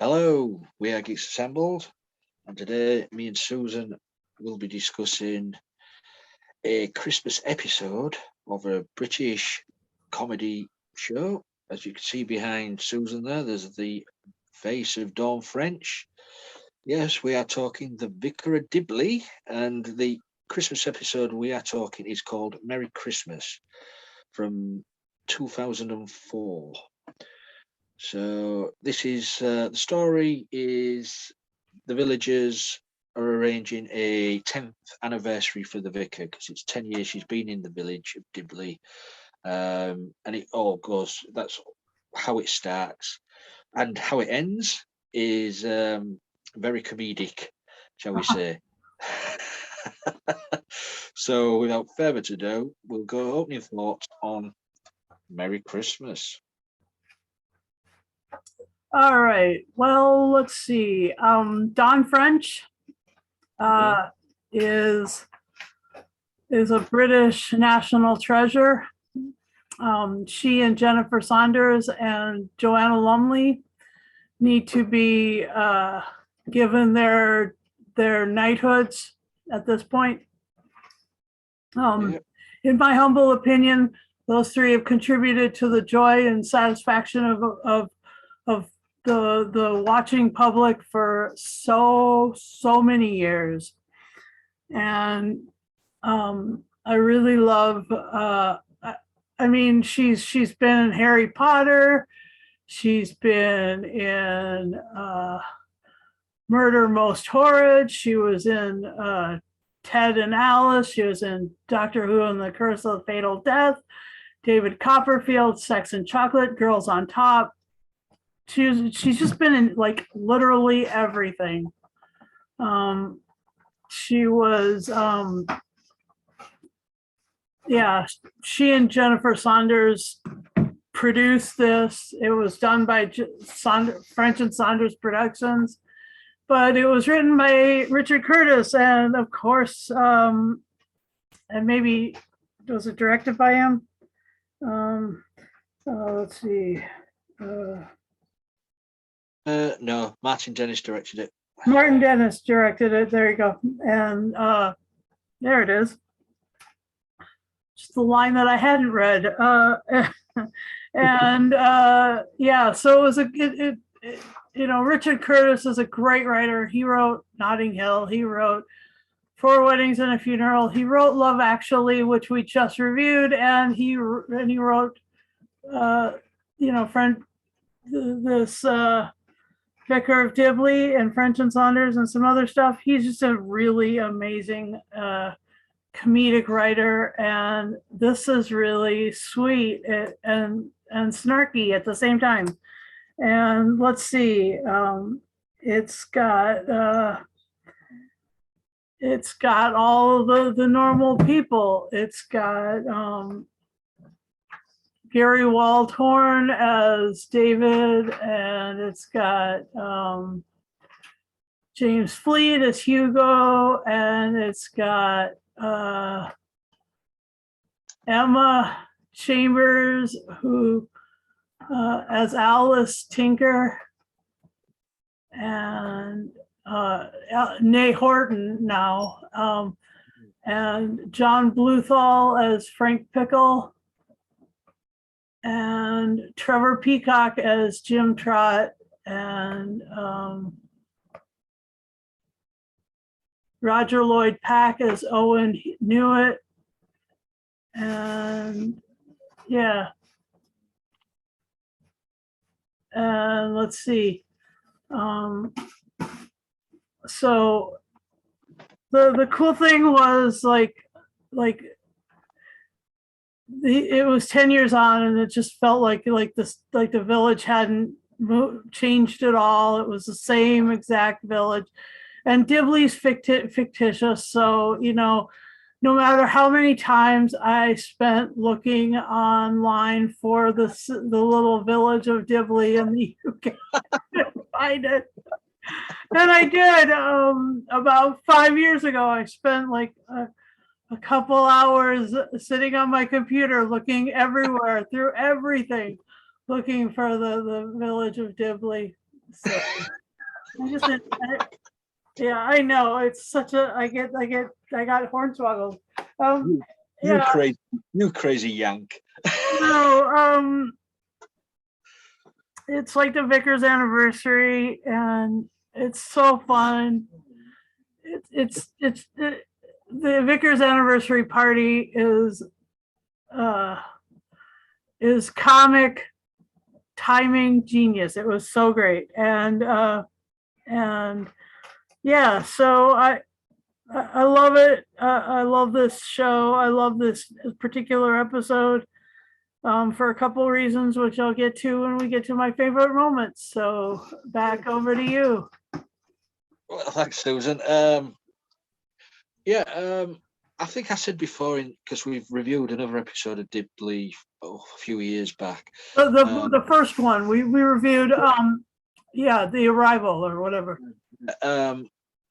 Hello, we are Geeks Assembled, and today me and Susan will be discussing a Christmas episode of a British comedy show. As you can see behind Susan there's the face of Dawn French. Yes, we are talking the Vicar of Dibley, and the Christmas episode we are talking is called Merry Christmas from 2004. So this is the story is the villagers are arranging a 10th anniversary for the vicar because it's 10 years she's been in the village of Dibley, and it all goes. That's how it starts, and how it ends is very comedic, shall we say? So without further ado, we'll go opening thoughts on Merry Christmas. All right. Well, let's see. Dawn French is a British national treasure. She and Jennifer Saunders and Joanna Lumley need to be given their knighthoods at this point. In my humble opinion, those three have contributed to the joy and satisfaction of the watching public for so many years. And I really love I mean, she's been in Harry Potter, she's been in Murder Most Horrid, she was in Ted and Alice, she was in Doctor Who and the Curse of Fatal Death, David Copperfield, Sex and Chocolate, Girls on Top. She's just been in like literally everything. She was she and Jennifer Saunders produced this. It was done by French and Saunders Productions, but it was written by Richard Curtis, and of course, and maybe was it directed by him? Let's see. No, Martin Dennis directed it. Martin Dennis directed it. There you go. And there it is. Just the line that I hadn't read. So it was Richard Curtis is a great writer. He wrote Notting Hill. He wrote Four Weddings and a Funeral. He wrote Love Actually, which we just reviewed, and he wrote this Vicar of Dibley and French and Saunders and some other stuff. He's just a really amazing comedic writer, and this is really sweet and snarky at the same time. And let's see, it's got all the normal people. It's got Gary Waldhorn as David, and it's got James Fleet as Hugo, and it's got Emma Chambers who as Alice Tinker, and Nay Horton now, and John Bluthal as Frank Pickle, and Trevor Peacock as Jim Trott, and Roger Lloyd-Pack as Owen Newitt, and and let's see. So the cool thing was it was 10 years on, and it just felt like the village hadn't changed at all. It was the same exact village, and Dibley's fictitious. So no matter how many times I spent looking online for the little village of Dibley in the UK, to find it. And I did. About 5 years ago, I spent like a couple hours sitting on my computer looking everywhere through everything, looking for the village of Dibley. So yeah, I know. It's such a. I got hornswoggled. You Yeah. crazy yank. No. It's like the Vicar's anniversary, and it's so fun. The Vicar's anniversary party is comic timing genius. It was so great, and yeah, so I love it. I love this show. I love this particular episode for a couple of reasons, which I'll get to when we get to my favorite moments. So back over to you. Well, thanks, Susan. I think I said before, because we've reviewed another episode of Dibley a few years back. The first one we reviewed, The Arrival or whatever.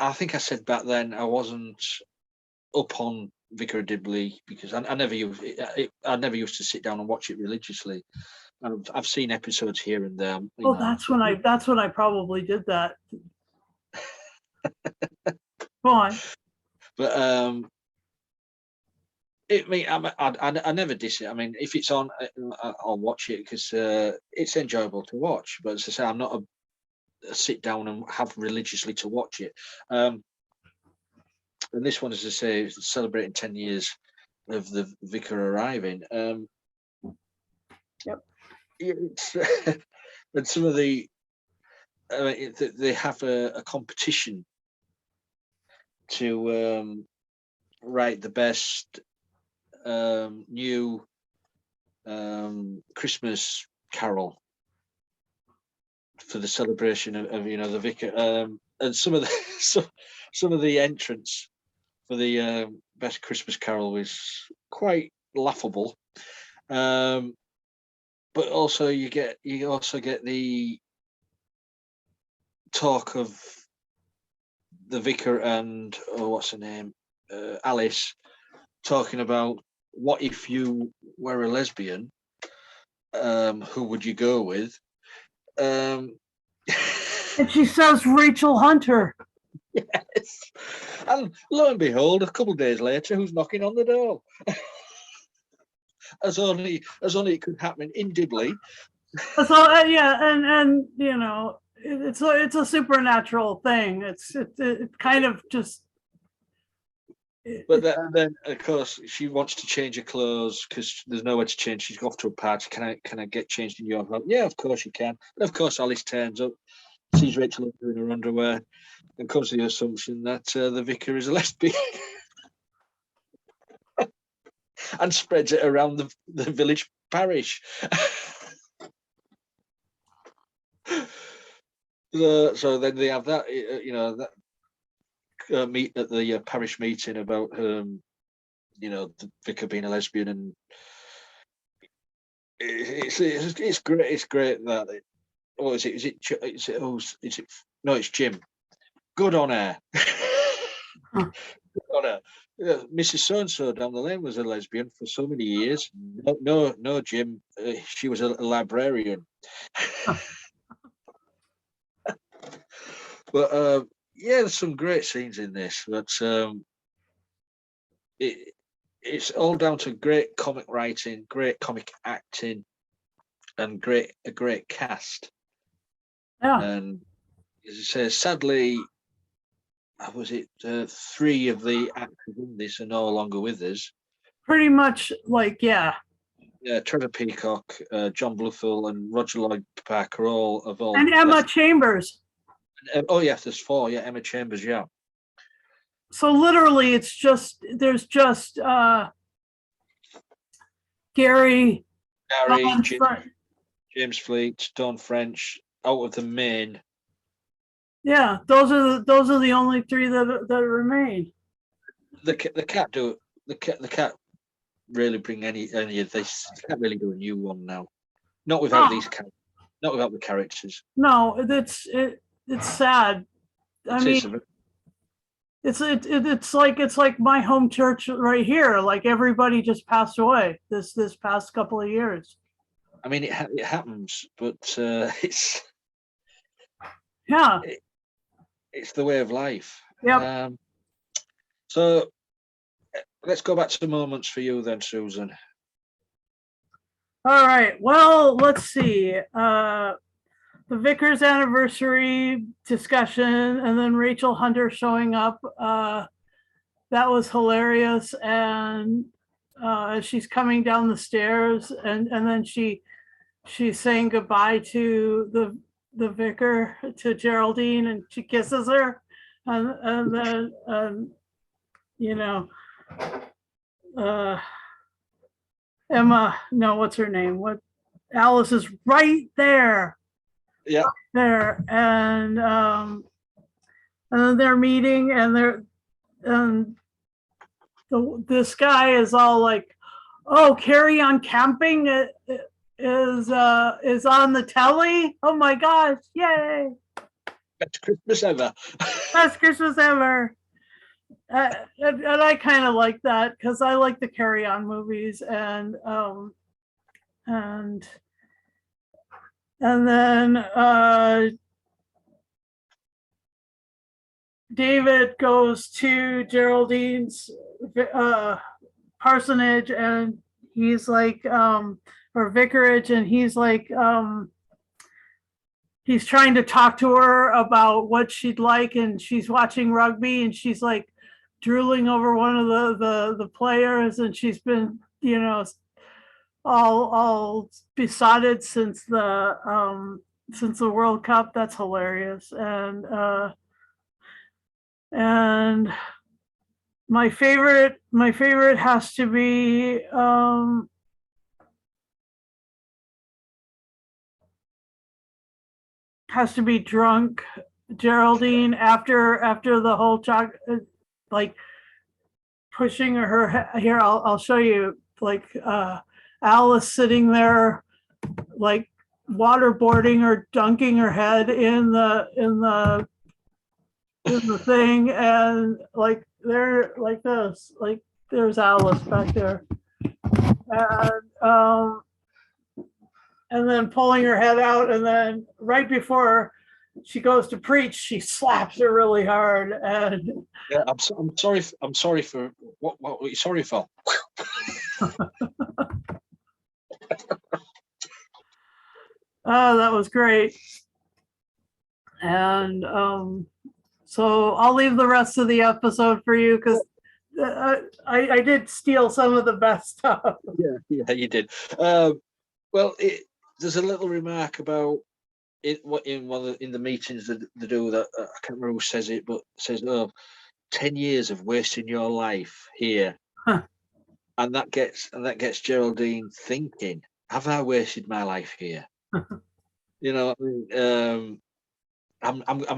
I think I said back then I wasn't up on Vicar of Dibley because I never used to sit down and watch it religiously. I've seen episodes here and there. That's when I probably did that. Go on. But I never diss it. I mean, if it's on, I'll watch it because it's enjoyable to watch. But as I say, I'm not a sit down and have religiously to watch it. And this one, as I say, is celebrating 10 years of the Vicar arriving. Yep. It's, and some of they have a competition to write the best new Christmas carol for the celebration of the Vicar, and some of the entrants for the best Christmas carol was quite laughable, but also you also get the talk of the Vicar and what's her name, Alice, talking about what if you were a lesbian, who would you go with? And she says Rachel Hunter. Yes. And lo and behold, a couple of days later, who's knocking on the door? as only it could happen in Dibley. So yeah, and it's a supernatural thing. It kind of just. But then, of course, she wants to change her clothes because there's nowhere to change. She's off to a party. Can I get changed in your home? Yeah, of course you can. And of course, Alice turns up, sees Rachel in her underwear, and comes to the assumption that the Vicar is a lesbian, and spreads it around the village parish. So then they have that, that meet at the parish meeting about the Vicar being a lesbian, and it's great. It's great that what is it? No, it's Jim. Good on her. Good on her. Mrs. So and So down the lane was a lesbian for so many years. No, Jim. She was a librarian. But yeah, there's some great scenes in this. But it's all down to great comic writing, great comic acting, and a great cast. Yeah. And as I say, sadly, was it 3 of the actors in this are no longer with us? Pretty much, yeah. Yeah, Trevor Peacock, John Bluthell, and Roger Lloyd-Pack are all. And Emma Chambers. Oh yeah, there's 4. Yeah, Emma Chambers. Yeah. So literally, there's just Gary, James Fleet, Don French, out of the main. Yeah, those are the only 3 that remain. The cat really bring any of this. Can't really do a new one now. Not without these characters. Not without the characters. No, it's sad. I mean, it's like my home church right here. Like everybody just passed away this past couple of years. I mean, it happens, but it's Yeah. It's the way of life. Yep. So let's go back to the moments for you then, Susan. All right. Well, let's see. The Vicar's anniversary discussion, and then Rachel Hunter showing up. That was hilarious. And she's coming down the stairs, and then she's saying goodbye to the vicar, to Geraldine, and she kisses her, and then you know, Emma, no, what's her name? What Alice is right there. Yeah. There. And then they're meeting, and this guy is all like, oh, Carry On Camping is on the telly. Oh my gosh, yay. Best Christmas ever. Best Christmas ever. And I kind of like that because I like the Carry On movies, and then David goes to Geraldine's parsonage, and he's like, or vicarage, and he's like, he's trying to talk to her about what she'd like, and she's watching rugby, and she's like drooling over one of the players, and she's been, all besotted since the World Cup. That's hilarious. And my favorite has to be drunk Geraldine after the whole like pushing her here. I'll show you, like Alice sitting there like waterboarding or dunking her head in the thing, and like they're like this, like there's Alice back there, and then pulling her head out, and then right before she goes to preach, she slaps her really hard. And yeah, I'm sorry for what are you sorry for? Oh, that was great. And so I'll leave the rest of the episode for you, because I did steal some of the best stuff. Yeah, you did. Well, there's a little remark about in the meetings that they do, that I can't remember who says it, but says, 10 years of wasting your life here. Huh. And that gets Geraldine thinking, have I wasted my life here? I'm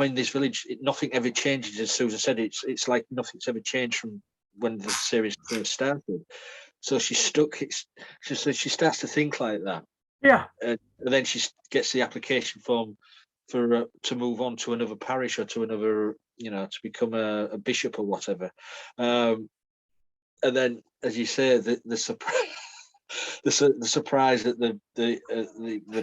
in this village. Nothing ever changes, as Susan said. It's like nothing's ever changed from when the series first started. So she's stuck. She starts to think like that. Yeah. And then she gets the application form for to move on to another parish, or to another, to become a bishop or whatever. And then, as you say, the surprise. The surprise at the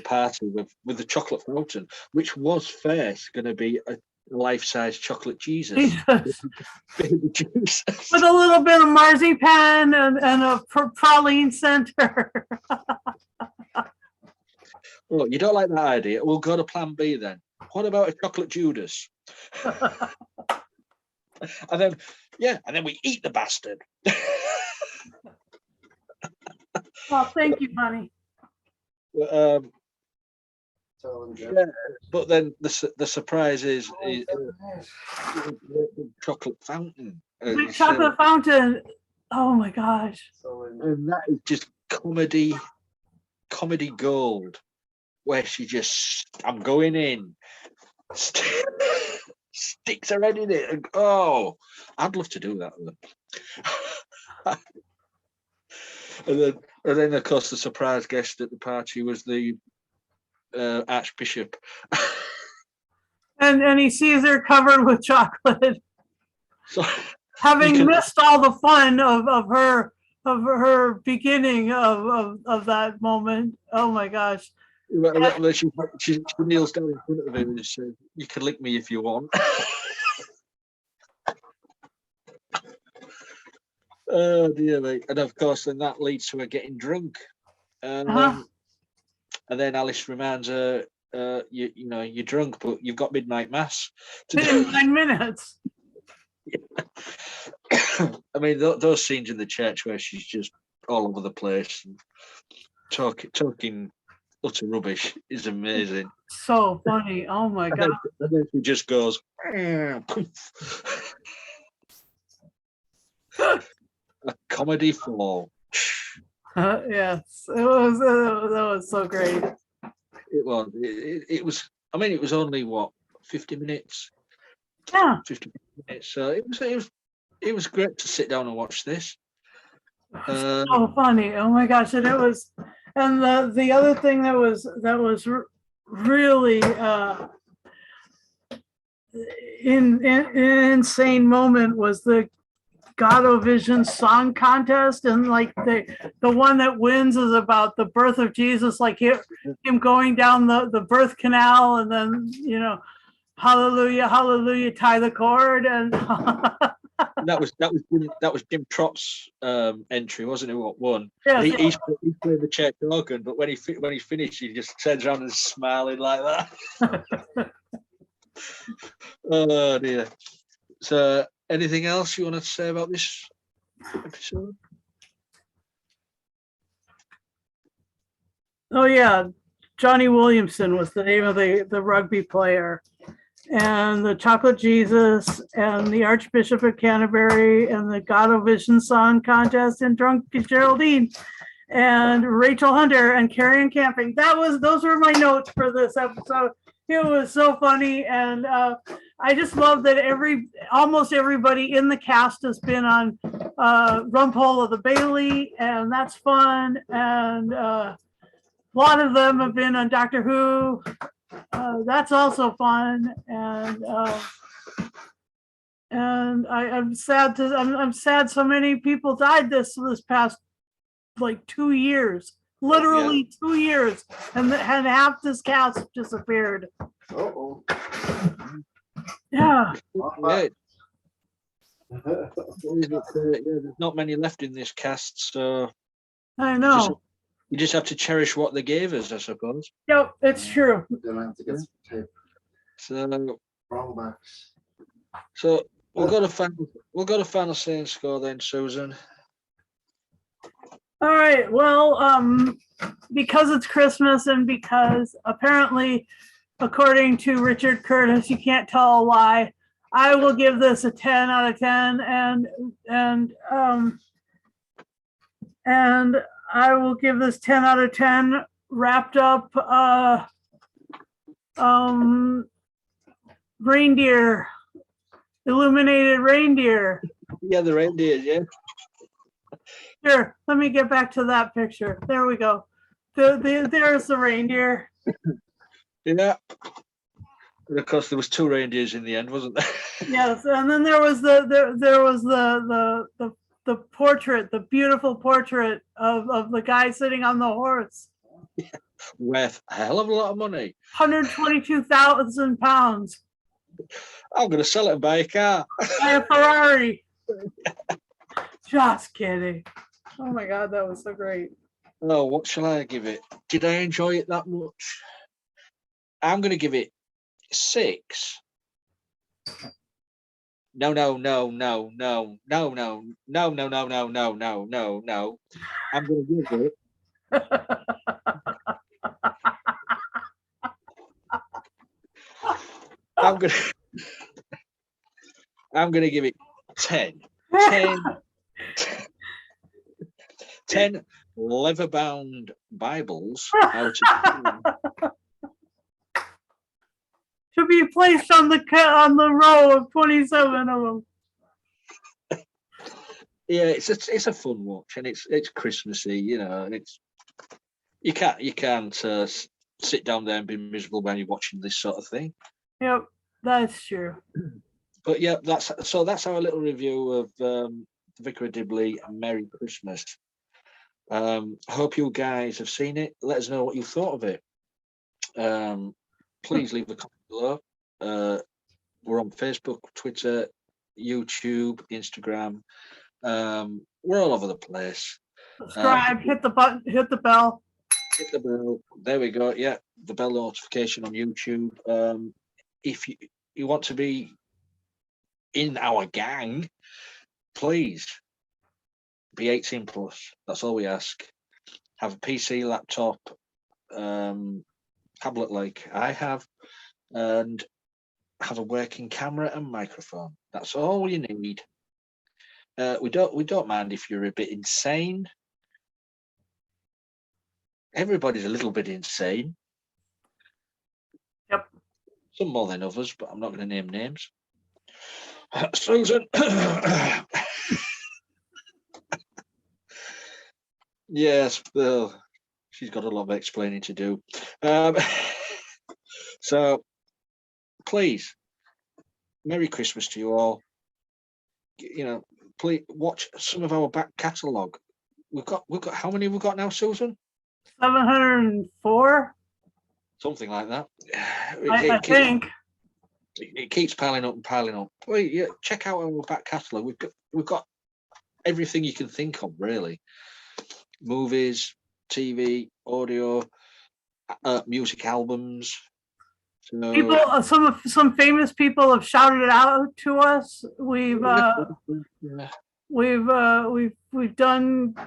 party with the chocolate fountain, which was first going to be a life-size chocolate Jesus. Baby juice. With a little bit of marzipan and a praline center. Oh, you don't like that idea? We'll go to plan B then. What about a chocolate Judas? and then we eat the bastard. Oh, thank you, honey. Yeah, but then the surprise is chocolate fountain. Chocolate fountain. Oh my gosh. And that is just comedy gold, where she just, I'm going in, sticks her head in it, and I'd love to do that with them. And then, of course, the surprise guest at the party was the Archbishop. And he sees her covered with chocolate. So, having missed all the fun of her beginning of that moment. Oh my gosh. Well, she kneels down in front of him and says, "You can lick me if you want." Oh dear me! And of course, then that leads to her getting drunk, and then Alice reminds her, "You know, you're drunk, but you've got midnight mass to do." In 9 minutes. I mean, those scenes in the church where she's just all over the place and talking utter rubbish is amazing. So funny. Oh my God. And then she just goes, a comedy flow. Yes, that was so great. It was. It was. I mean, it was only what 50 minutes. Yeah. 50 minutes. So it was great to sit down and watch this. So funny. Oh my gosh. And it was, and the other thing that was really insane moment was the God-O-Vision song contest, and like the one that wins is about the birth of Jesus, like him going down the birth canal, and then hallelujah, hallelujah, tie the cord, and that was Jim Trott's entry, wasn't it? What won? Yes, He's playing the church organ, but when he finished, he just turns around and smiling like that. Oh dear. So, anything else you want to say about this episode? Oh yeah, Johnny Williamson was the name of the rugby player, and the Chocolate Jesus, and the Archbishop of Canterbury, and the God-O-Vision song contest, and Drunk Geraldine, and Rachel Hunter, and Carrie Camping. Those were my notes for this episode. It was so funny, and I just love that almost everybody in the cast has been on Rumpole of the Bailey, and that's fun. And a lot of them have been on Doctor Who. That's also fun. And I'm sad I'm sad so many people died this past like 2 years. Literally 2 years, and half this cast disappeared. Uh-oh. Yeah. Right. There's not many left in this cast, so I know. You just have to cherish what they gave us, I suppose. Yep, it's true. They meant to get some tape. So Wrong backs. So we'll go to final say and score then, Susan. All right. Well, because it's Christmas, and because apparently, according to Richard Curtis, you can't tell a lie, I will give this a 10 out of 10, and I will give this 10 out of 10 wrapped up reindeer, illuminated reindeer. Yeah, the reindeer, yeah. Here, let me get back to that picture. There we go. There's the reindeer. Yeah. And of course, there was 2 reindeers in the end, wasn't there? Yes, and then there was the portrait, the beautiful portrait of the guy sitting on the horse. Yeah. Worth a hell of a lot of money. 122,000 pounds. I'm going to sell it and buy a car. Buy a Ferrari. Just kidding. Oh my God, that was so great. Oh, what shall I give it? Did I enjoy it that much? I'm going to give it 6. No. I'm going to give it. I'm going to give it 10. 10 leather-bound Bibles out of to be placed on the row of 27 of them. Yeah, it's a fun watch, and it's Christmassy, and you can't sit down there and be miserable when you're watching this sort of thing. Yep, that's true. But yeah, that's our little review of Vicar of Dibley and Merry Christmas. Hope you guys have seen it. Let us know what you thought of it. Please leave a comment below. We're on Facebook, Twitter, YouTube, Instagram. We're all over the place. Subscribe, hit the button, hit the bell. Hit the bell. There we go. Yeah, the bell notification on YouTube. If you want to be in our gang, please be 18 plus. That's all we ask. Have a PC, laptop, tablet like I have, and have a working camera and microphone. That's all you need. We don't mind if you're a bit insane. Everybody's a little bit insane. Yep. Some more than others, but I'm not going to name names. Susan. Yes, well, she's got a lot of explaining to do. So, please, Merry Christmas to you all. You know, please watch some of our back catalogue. We've got how many have we got now, Susan? 704. Something like that. I think. It keeps piling up and piling up. Please, yeah, check out our back catalogue. We've got everything you can think of, really. Movies, TV, audio, music albums. So, People, some famous people have shouted it out to us. We've done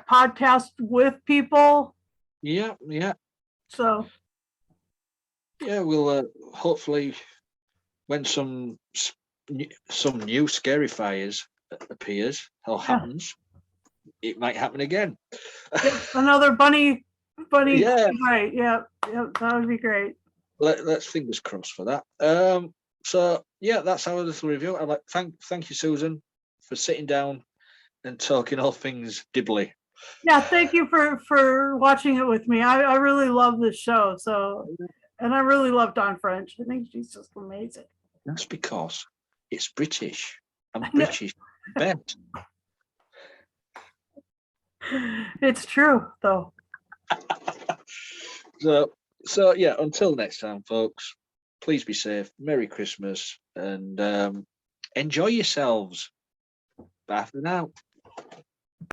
podcasts with people. yeah. So Yeah, we'll hopefully, when some new scary fires appears or happens, it might happen again. another bunny. Yeah. Right. Yeah. That would be great. Let's fingers crossed for that. So yeah, that's our little review. I'd like thank you, Susan, for sitting down and talking all things Dibley. Yeah, thank you for watching it with me. I really love this show. So, and I really love Dawn French. I think she's just amazing. That's because it's British. And British bet. It's true, though. So yeah, until next time, folks, please be safe. Merry Christmas and enjoy yourselves. Bye for now.